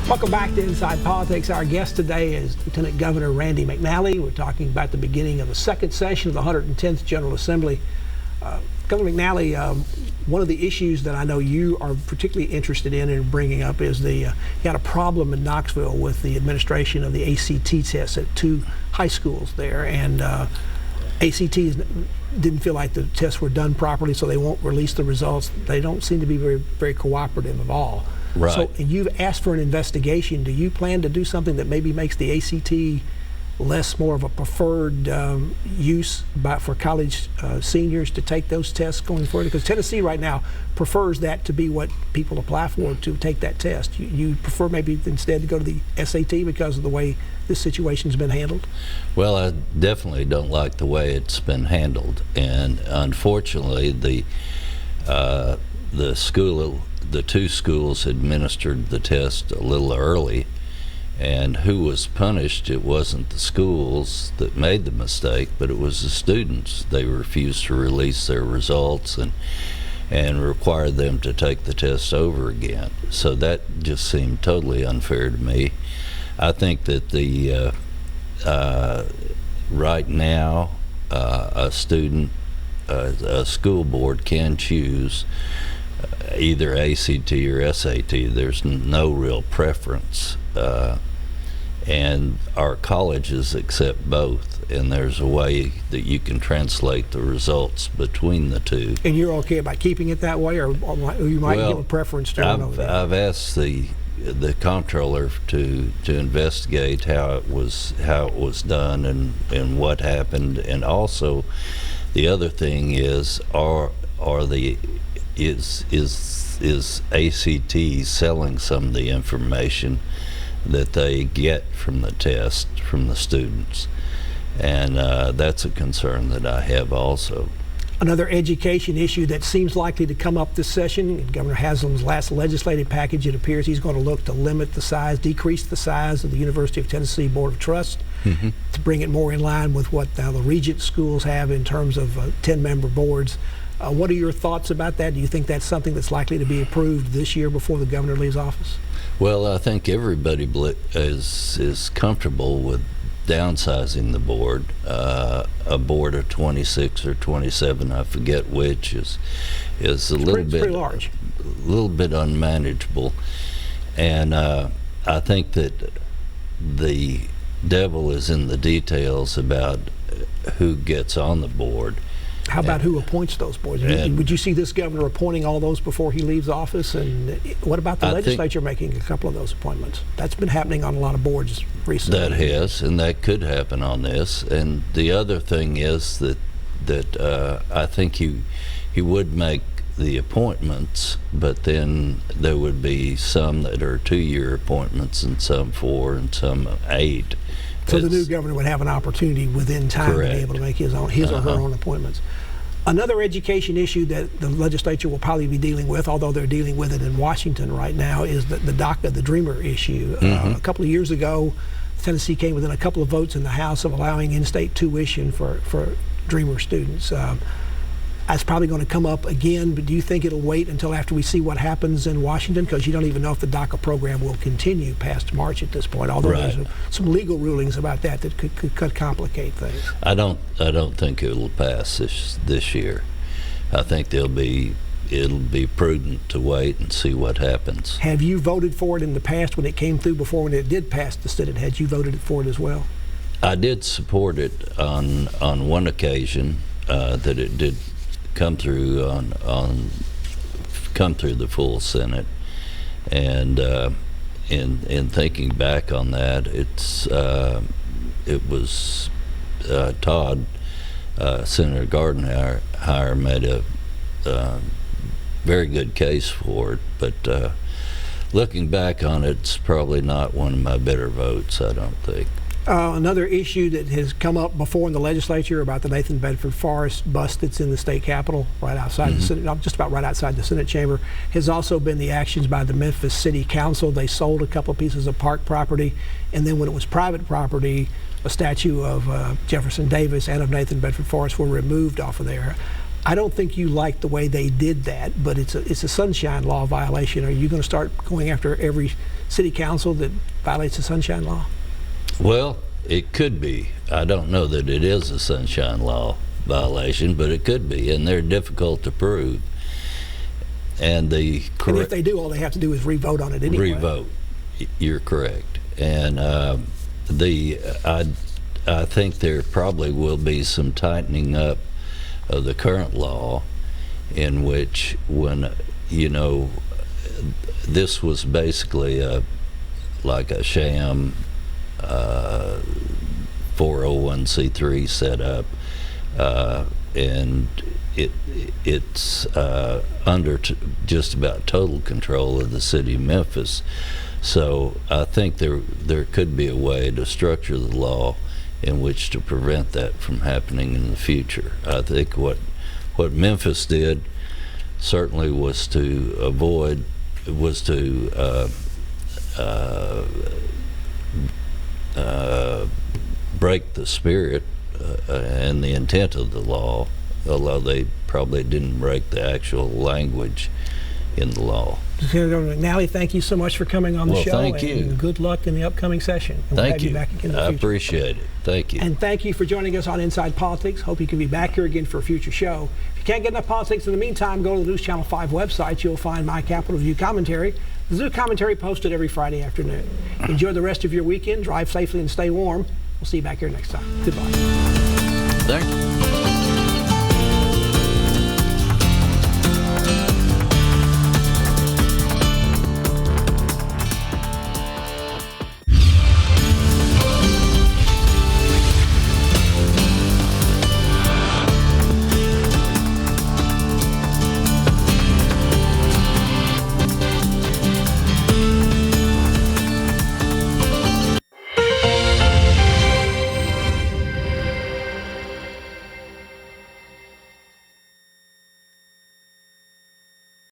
Welcome back to Inside Politics. Our guest today is Lieutenant Governor Randy McNally. We're talking about the beginning of the second session of the 110th General Assembly. Governor McNally, one of the issues that I know you are particularly interested in and bringing up is you had a problem in Knoxville with the administration of the ACT tests at two high schools there, and ACTs didn't feel like the tests were done properly, so they won't release the results. They don't seem to be very cooperative at all. Right. So, and you've asked for an investigation. Do you plan to do something that maybe makes the ACT more of a preferred use for college seniors to take those tests going forward? Because Tennessee right now prefers that to be what people apply for, to take that test. You prefer maybe instead to go to the SAT because of the way this situation's been handled? Well, I definitely don't like the way it's been handled, and unfortunately the two schools administered the test a little early, and who was punished? It wasn't the schools that made the mistake, but it was the students. They refused to release their results and required them to take the test over again. So that just seemed totally unfair to me. I think that right now a school board can choose either ACT or SAT. There's no real preference, and our colleges accept both, and there's a way that you can translate the results between the two. And you're okay about keeping it that way, or you might give a preference to it over there? I've asked the comptroller to investigate how it was done and what happened, and also the other thing is is ACT selling some of the information that they get from the test from the students, and that's a concern that I have also. Another education issue that seems likely to come up this session, in Governor Haslam's last legislative package, it appears he's going to look to limit the size, decrease the size of the University of Tennessee Board of Trust, to bring it more in line with what the Regent schools have in terms of 10-member boards. What are your thoughts about that? Do you think that's something that's likely to be approved this year before the governor leaves office? Well, I think everybody is comfortable with downsizing the board. A board of 26 or 27, I forget which, is a little bit pretty large, a little bit unmanageable, and I think that the devil is in the details about who gets on the board. How about who appoints those boards? Would you see this governor appointing all those before he leaves office? And what about the legislature making a couple of those appointments? That's been happening on a lot of boards recently. That has, and that could happen on this. And the other thing is that I think he would make the appointments, but then there would be some that are 2-year appointments and some 4 and some 8. So the new governor would have an opportunity within time to be able to make his or her own appointments. Another education issue that the legislature will probably be dealing with, although they're dealing with it in Washington right now, is the DACA, the Dreamer issue. A couple of years ago, Tennessee came within a couple of votes in the House of allowing in-state tuition for Dreamer students. That's probably going to come up again, but do you think it'll wait until after we see what happens in Washington? Because you don't even know if the DACA program will continue past March at this point, although there's some legal rulings about that could complicate things. I don't think it'll pass this year. I think it'll be prudent to wait and see what happens. Have you voted for it in the past when it came through before, when it did pass the Senate? Had you voted for it as well? I did support it on one occasion, that it did come through the full Senate, and in thinking back on that, it was Todd, Senator Gardenhire made a very good case for it, but looking back on it, it's probably not one of my better votes, I don't think. Another issue that has come up before in the legislature about the Nathan Bedford Forrest bust that's in the state capitol, right outside the Senate, just about right outside the Senate chamber, has also been the actions by the Memphis City Council. They sold a couple of pieces of park property, and then when it was private property, a statue of Jefferson Davis and of Nathan Bedford Forrest were removed off of there. I don't think you like the way they did that, but it's a sunshine law violation. Are you going to start going after every city council that violates the Sunshine Law? Well, it could be. I don't know that it is a Sunshine Law violation, but it could be, and they're difficult to prove. And and if they do, all they have to do is re-vote on it anyway. Re-vote. You're correct. And I think there probably will be some tightening up of the current law, in which, when this was basically like a sham 401c3 set up, and it's under just about total control of the city of Memphis. So I think there could be a way to structure the law in which to prevent that from happening in the future. I think what Memphis did certainly was to break the spirit and the intent of the law, although they probably didn't break the actual language in the law. Senator McNally, thank you so much for coming on the show. Thank you. And good luck in the upcoming session. And Thank we'll you. Have you back again in the I future. appreciate it. Thank you. And thank you for joining us on Inside Politics. Hope you can be back here again for a future show. If you can't get enough politics in the meantime, go to the News Channel 5 website. You'll find my Capitol View commentary. The Zoo commentary posted every Friday afternoon. Enjoy the rest of your weekend. Drive safely and stay warm. We'll see you back here next time. Goodbye. Thank you.